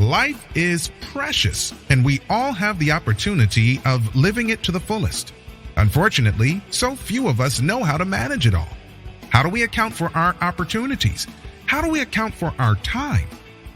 Life is precious, and we all have the opportunity of living it to the fullest. Unfortunately, so few of us know how to manage it all. How do we account for our opportunities? How do we account for our time?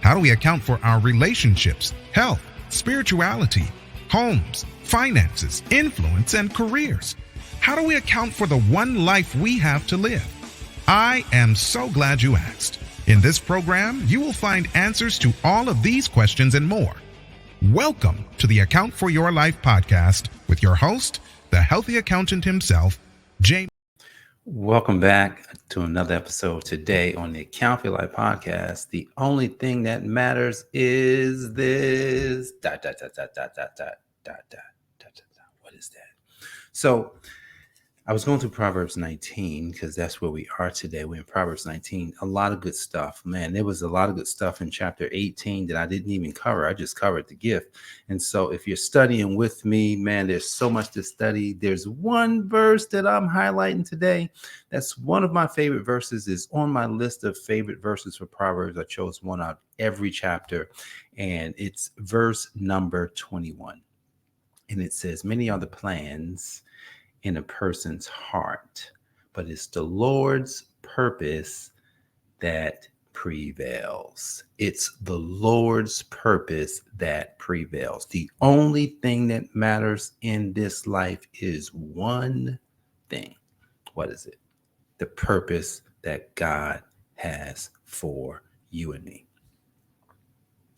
How do we account for our relationships, health, spirituality, homes, finances, influence, and careers? How do we account for the one life we have to live? I am so glad you asked. In this program, you will find answers to all of these questions and more. Welcome to the Account for Your Life podcast with your host, the healthy accountant himself, James. Welcome back to another episode today on the Account for Your Life podcast. The only thing that matters is this. What is that? So I was going through Proverbs 19 because that's where we are today. We're in Proverbs 19. A lot of good stuff. Man, there was a lot of good stuff in chapter 18 that I didn't even cover. I just covered the gift. And so if you're studying with me, man, there's so much to study. There's one verse that I'm highlighting today. That's one of my favorite verses. Is on my list of favorite verses for Proverbs. I chose one out of every chapter, and it's verse number 21. And it says, many are the plans in a person's heart, but it's the Lord's purpose that prevails. It's the Lord's purpose that prevails. The only thing that matters in this life is one thing. What is it? The purpose that God has for you and me.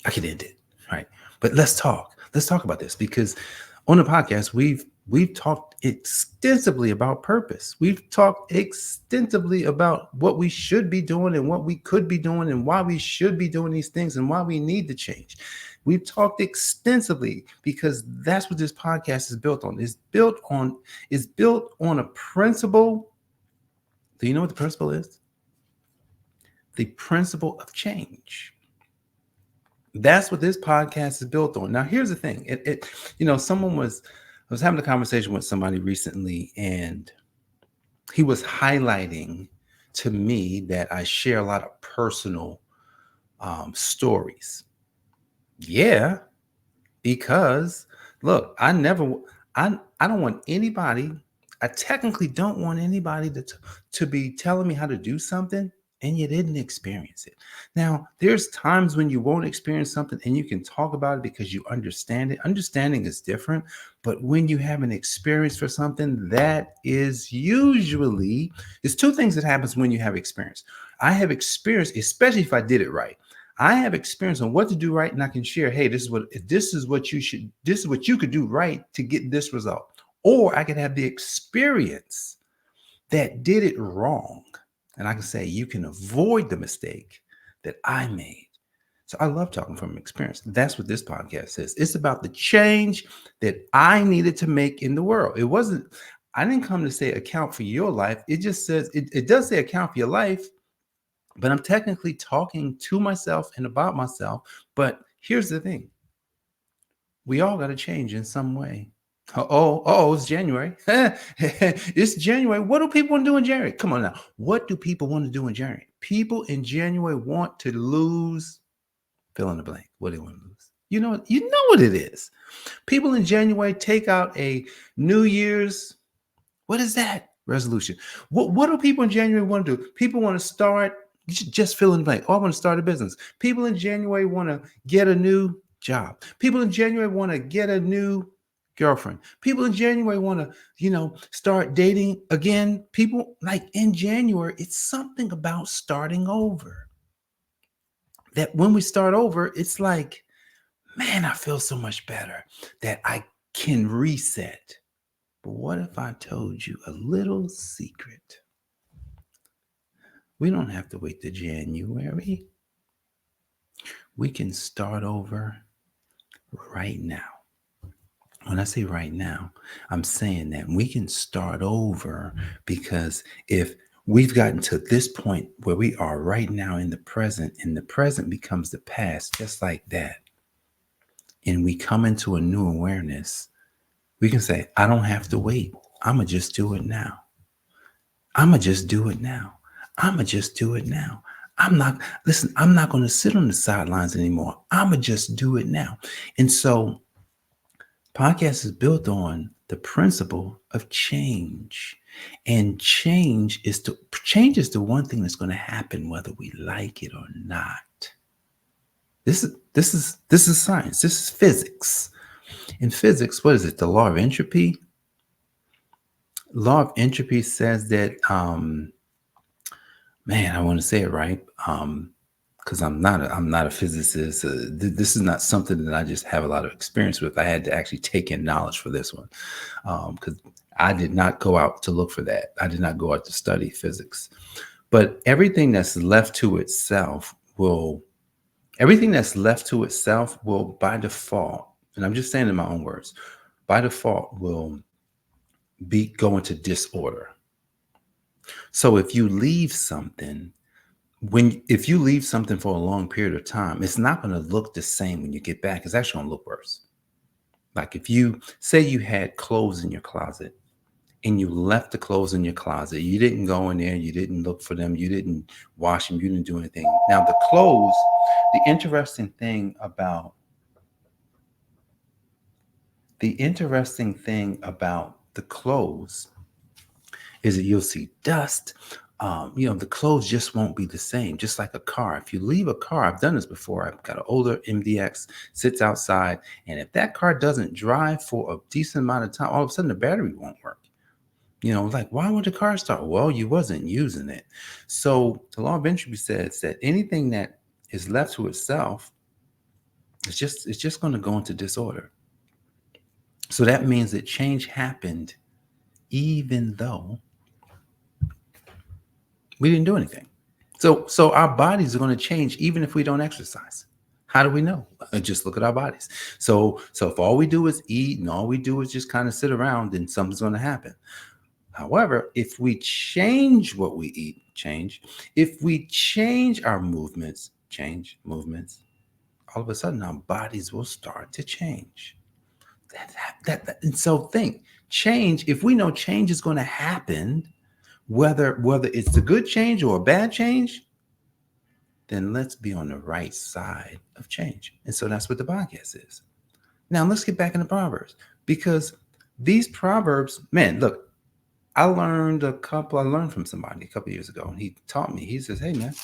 I could end it, right? But let's talk about this, because on the podcast, we've talked extensively about purpose. We've talked extensively about what we should be doing and what we could be doing and why we should be doing these things and why we need to change. We've talked extensively because that's what this podcast is built on. It's built on a principle. Do you know what the principle is? The principle of change. That's what this podcast is built on. Now, here's the thing. I was having a conversation with somebody recently, and he was highlighting to me that I share a lot of personal stories. Yeah, because look, I don't want anybody. I technically don't want anybody to be telling me how to do something and you didn't experience it. Now, there's times when you won't experience something and you can talk about it because you understand it. Understanding is different, but when you have an experience for something, that is usually, there's two things that happens when you have experience. I have experience, especially if I did it right. I have experience on what to do right, and I can share, hey, this is what you could do right to get this result. Or I could have the experience that did it wrong. And I can say, you can avoid the mistake that I made. So I love talking from experience. That's what this podcast says. It's about the change that I needed to make in the world. I didn't come to say account for your life. It just says, it does say account for your life, but I'm technically talking to myself and about myself. But here's the thing. We all got to change in some way. It's January. It's January. What do people want to do in January? Come on now. What do people want to do in January? People in January want to lose, fill in the blank. What do they want to lose? You know what it is. People in January take out a New Year's, what is that? Resolution. What do people in January want to do? People want to start, just fill in the blank. I want to start a business. People in January want to get a new job. People in January want to get a new girlfriend. People in January want to, start dating again. People like in January, it's something about starting over. That when we start over, it's like, man, I feel so much better that I can reset. But what if I told you a little secret? We don't have to wait to January. We can start over right now. When I say right now, I'm saying that we can start over, because if we've gotten to this point where we are right now in the present, and the present becomes the past, just like that, and we come into a new awareness, we can say, I don't have to wait. I'm going to just do it now. I'm going to just do it now. I'm going to just do it now. I'm not going to sit on the sidelines anymore. I'm going to just do it now. And so podcast is built on the principle of change. And change is the one thing that's going to happen whether we like it or not. This is science. This is physics. In physics, what is it? The law of entropy. Law of entropy says that I want to say it right. Because I'm not a physicist. This is not something that I just have a lot of experience with. I had to actually take in knowledge for this one, because I did not go out to look for that. I did not go out to study physics. But everything that's left to itself will by default, and I'm just saying in my own words, by default will go into disorder. So if you leave something for a long period of time, it's not going to look the same when you get back. It's actually going to look worse. Like if you say you had clothes in your closet and you left the clothes in your closet, you didn't go in there, you didn't look for them, you didn't wash them, you didn't do anything. Now the interesting thing about the clothes is that you'll see dust. The clothes just won't be the same, just like a car. If you leave a car, I've done this before. I've got an older MDX, sits outside, and if that car doesn't drive for a decent amount of time, all of a sudden the battery won't work. Like, why would the car start? Well, you wasn't using it. So the law of entropy says that anything that is left to itself, it's just going to go into disorder. So that means that change happened even though we didn't do anything. So our bodies are going to change even if we don't exercise. How do we know? Just look at our bodies. So if all we do is eat and all we do is just kind of sit around, then something's going to happen. However, if we change what we eat, if we change our movements, all of a sudden our bodies will start to change. And so think, change, if we know change is going to happen, whether it's a good change or a bad change, then let's be on the right side of change. And so that's what the podcast is. Now let's get back into Proverbs, because these Proverbs, man, look, I learned from somebody a couple years ago, and he taught me. He says, "Hey, man,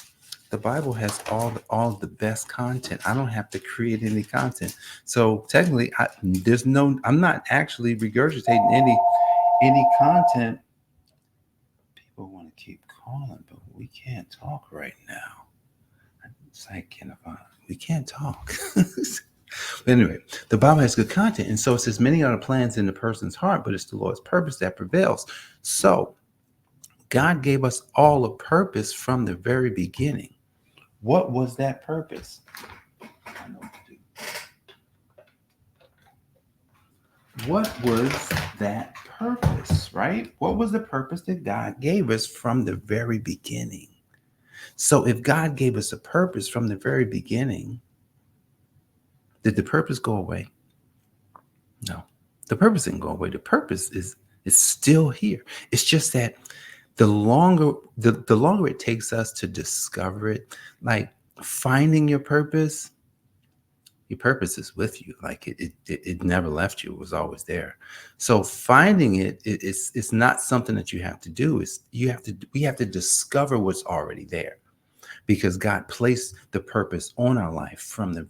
the Bible has all the best content. I don't have to create any content. So technically, I'm not actually regurgitating any content." People want to keep calling, but we can't talk right now. It's like, we can't talk. But anyway, the Bible has good content. And so it says, many are the plans in the person's heart, but it's the Lord's purpose that prevails. So God gave us all a purpose from the very beginning. What was that purpose? I know what to do. What was that purpose, right? What was the purpose that God gave us from the very beginning? So if God gave us a purpose from the very beginning, did the purpose go away? No, the purpose didn't go away. The purpose is still here. It's just that the longer it takes us to discover it, like finding your purpose is with you. Like it never left you. It was always there. So finding it's not something that you have to do. We have to discover what's already there. Because God placed the purpose on our life from the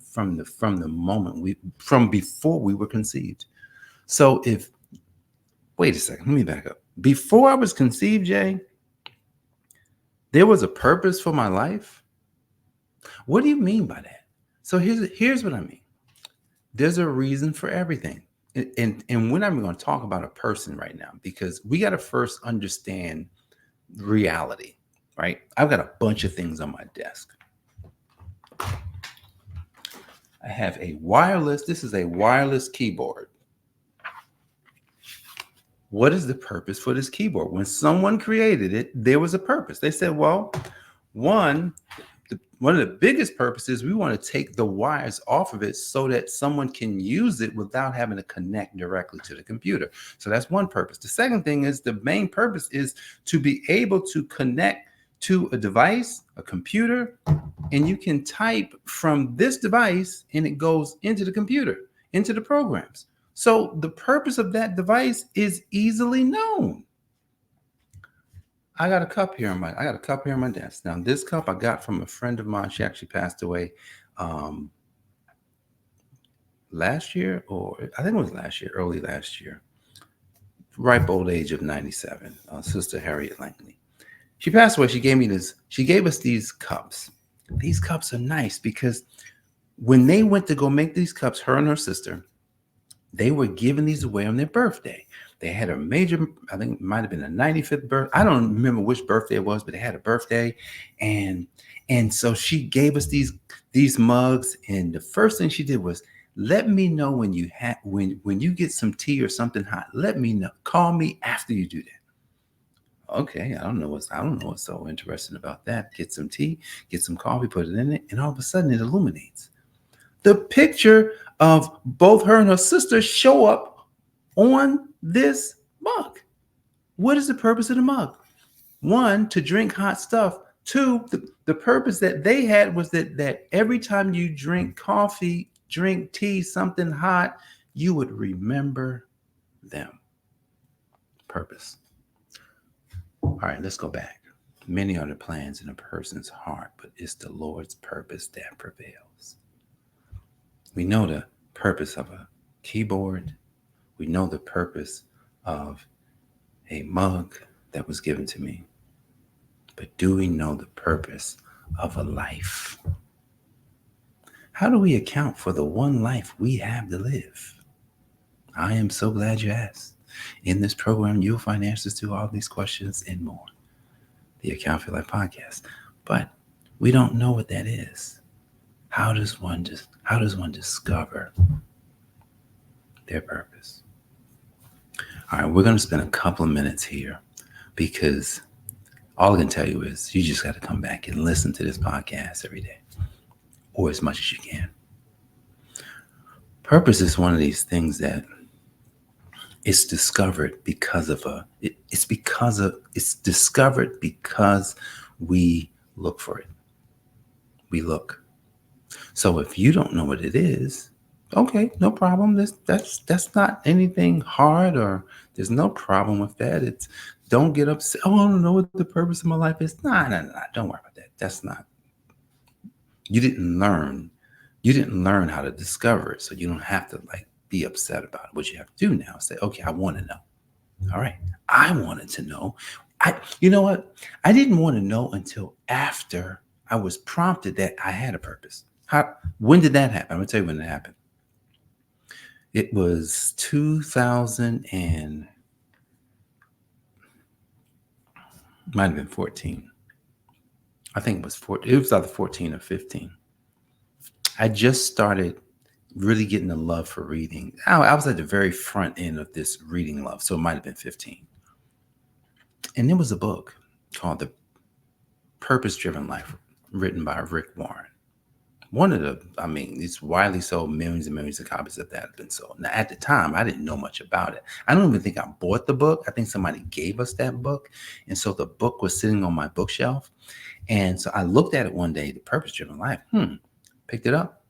moment from before we were conceived. So wait a second, let me back up. Before I was conceived, Jay, there was a purpose for my life. What do you mean by that? So here's what I mean. There's a reason for everything. And we're not even going to talk about a person right now, because we got to first understand reality. Right? I've got a bunch of things on my desk. I have this is a wireless keyboard. What is the purpose for this keyboard? When someone created it, there was a purpose. They said, well, one of the biggest purposes, we want to take the wires off of it so that someone can use it without having to connect directly to the computer. So that's one purpose. The second thing is, the main purpose is to be able to connect to a device, a computer, and you can type from this device and it goes into the computer, into the programs. So the purpose of that device is easily known. I got a cup here on my desk. Now, this cup I got from a friend of mine. She actually passed away last year, or I think it was last year, early last year. Ripe old age of 97. Sister Harriet Langley. She passed away. She gave us these cups. These cups are nice because when they went to go make these cups, her and her sister, they were giving these away on their birthday. They had a major, I think it might have been a 95th birthday. I don't remember which birthday it was, but they had a birthday. And so she gave us these mugs. And the first thing she did was, let me know when you get some tea or something hot. Let me know. Call me after you do that. Okay, I don't know what's so interesting about that. Get some tea, get some coffee, put it in it, and all of a sudden it illuminates. The picture of both her and her sister show up on this mug. What is the purpose of the mug? One, to drink hot stuff. Two, the purpose that they had was that every time you drink coffee, drink tea, something hot, you would remember them. Purpose. All right, let's go back. Many are the plans in a person's heart, but it's the Lord's purpose that prevails. We know the purpose of a keyboard. We know the purpose of a mug that was given to me. But do we know the purpose of a life? How do we account for the one life we have to live? I am so glad you asked. In this program, you'll find answers to all these questions and more. The I AFYL Podcast. But we don't know what that is. How does one discover their purpose? All right, we're going to spend a couple of minutes here because all I can tell you is you just got to come back and listen to this podcast every day, or as much as you can. Purpose is one of these things that it's discovered because it's discovered because we look for it. We look. So if you don't know what it is, okay, no problem. That's not anything hard, or there's no problem with that. It's don't get upset. Oh, I don't know what the purpose of my life is. Nah. Don't worry about that. That's not. You didn't learn how to discover it, so you don't have to be upset about it. What you have to do now is say, okay, I want to know. All right, I wanted to know. You know what? I didn't want to know until after I was prompted that I had a purpose. When did that happen? I'm gonna tell you when it happened. It was 2000 and might have been 14. I think it was 14. It was either 14 or 15. I just started really getting the love for reading. I was at the very front end of this reading love, so it might have been 15. And there was a book called The Purpose-Driven Life, written by Rick Warren. It's widely sold. Millions and millions of copies of that have been sold. Now, at the time, I didn't know much about it. I don't even think I bought the book. I think somebody gave us that book. And so the book was sitting on my bookshelf. And so I looked at it one day, The Purpose-Driven Life. Picked it up,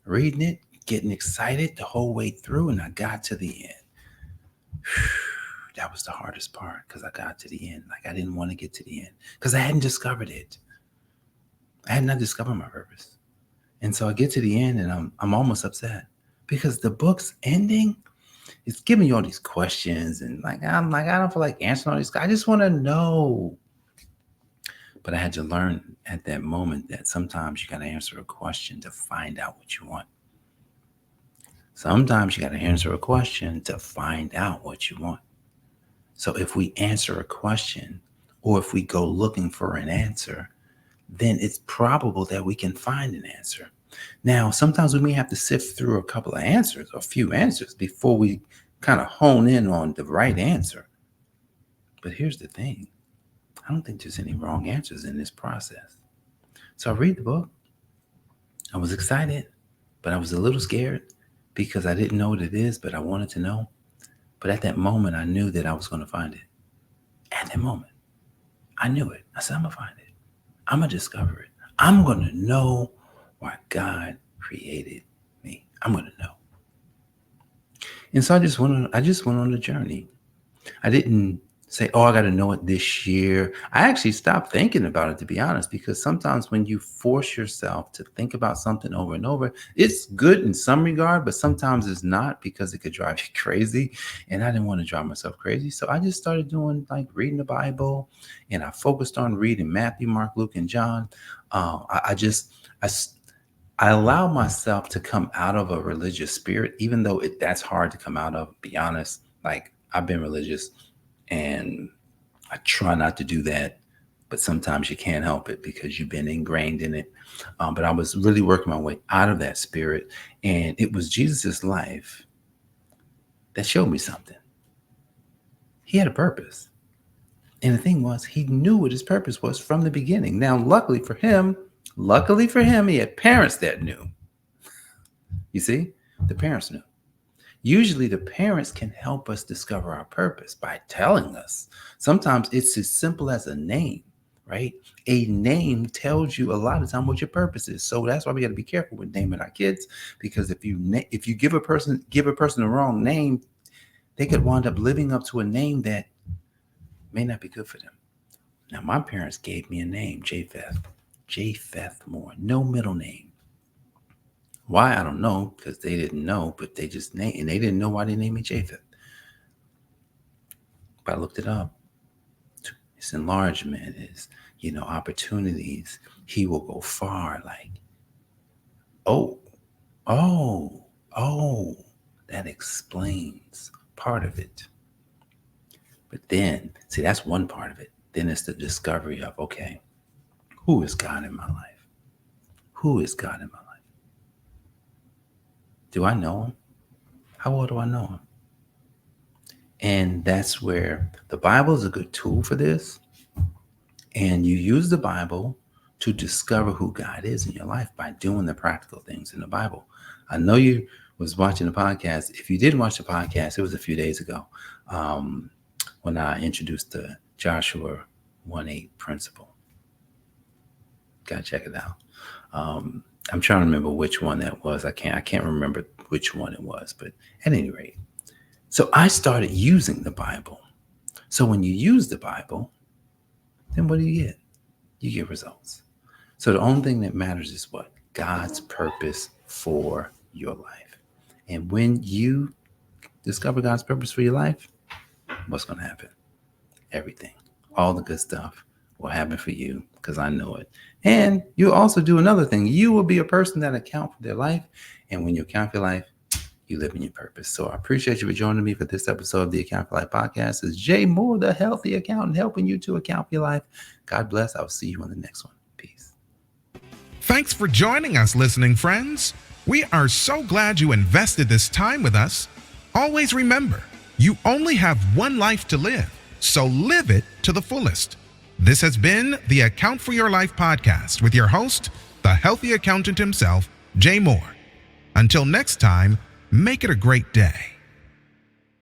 reading it, getting excited the whole way through. And I got to the end. That was the hardest part, because I got to the end. I didn't want to get to the end because I hadn't discovered it. I had not discovered my purpose. And so I get to the end and I'm almost upset because the book's ending is giving you all these questions. And I don't feel like answering all these. I just want to know. But I had to learn at that moment that sometimes you got to answer a question to find out what you want. Sometimes you got to answer a question to find out what you want. So if we answer a question, or if we go looking for an answer, then it's probable that we can find an answer. Now, sometimes we may have to sift through a couple of answers, or a few answers, before we kind of hone in on the right answer. But here's the thing. I don't think there's any wrong answers in this process. So I read the book. I was excited, but I was a little scared because I didn't know what it is, but I wanted to know. But at that moment, I knew that I was going to find it. At that moment, I knew it. I said, I'm going to find it. I'm going to discover it. I'm going to know why God created me. I'm going to know. And so I just went on the journey. I didn't say, oh, I got to know it this year. I actually stopped thinking about it, to be honest, because sometimes when you force yourself to think about something over and over, it's good in some regard, but sometimes it's not, because it could drive you crazy. And I didn't want to drive myself crazy. So I just started doing like reading the Bible, and I focused on reading Matthew, Mark, Luke, and John. I allow myself to come out of a religious spirit, even though that's hard to come out of, be honest. Like, I've been religious and I try not to do that, but sometimes you can't help it because you've been ingrained in it. But I was really working my way out of that spirit, and it was Jesus's life that showed me something. He had a purpose. And the thing was, he knew what his purpose was from the beginning. Now, luckily for him, he had parents that knew. You see, the parents knew. Usually the parents can help us discover our purpose by telling us. Sometimes it's as simple as a name, right? A name tells you a lot of time what your purpose is. So that's why we got to be careful with naming our kids, because if you give a person the wrong name, they could wind up living up to a name that may not be good for them. Now, my parents gave me a name, Japheth Moore, no middle name. Why? I don't know, because they didn't know, but they just named, and they didn't know why they named me Japheth. But I looked it up. It's enlargement, is, opportunities. He will go far. Like, that explains part of it. But then, see, that's one part of it. Then it's the discovery of, okay, who is God in my life? Who is God in my life? Do I know him? How well do I know him? And that's where the Bible is a good tool for this. And you use the Bible to discover who God is in your life by doing the practical things in the Bible. I know you was watching the podcast. If you didn't watch the podcast, it was a few days ago when I introduced the Joshua 1:8 principle. Gotta check it out. I'm trying to remember which one that was. I can't remember which one it was, but at any rate. So I started using the Bible. So when you use the Bible, then what do you get? You get results. So the only thing that matters is what? God's purpose for your life. And when you discover God's purpose for your life, what's going to happen? Everything. All the good stuff will happen for you, because I know it. And you'll also do another thing. You will be a person that account for their life. And when you account for your life, you live in your purpose. So I appreciate you for joining me for this episode of the Account for Life podcast. It's Jay Moore, the healthy accountant, helping you to account for your life. God bless. I'll see you on the next one. Peace. Thanks for joining us, listening friends. We are so glad you invested this time with us. Always remember, you only have one life to live, so live it to the fullest. This has been the Account for Your Life podcast with your host, the healthy accountant himself, Jay Moore. Until next time, make it a great day.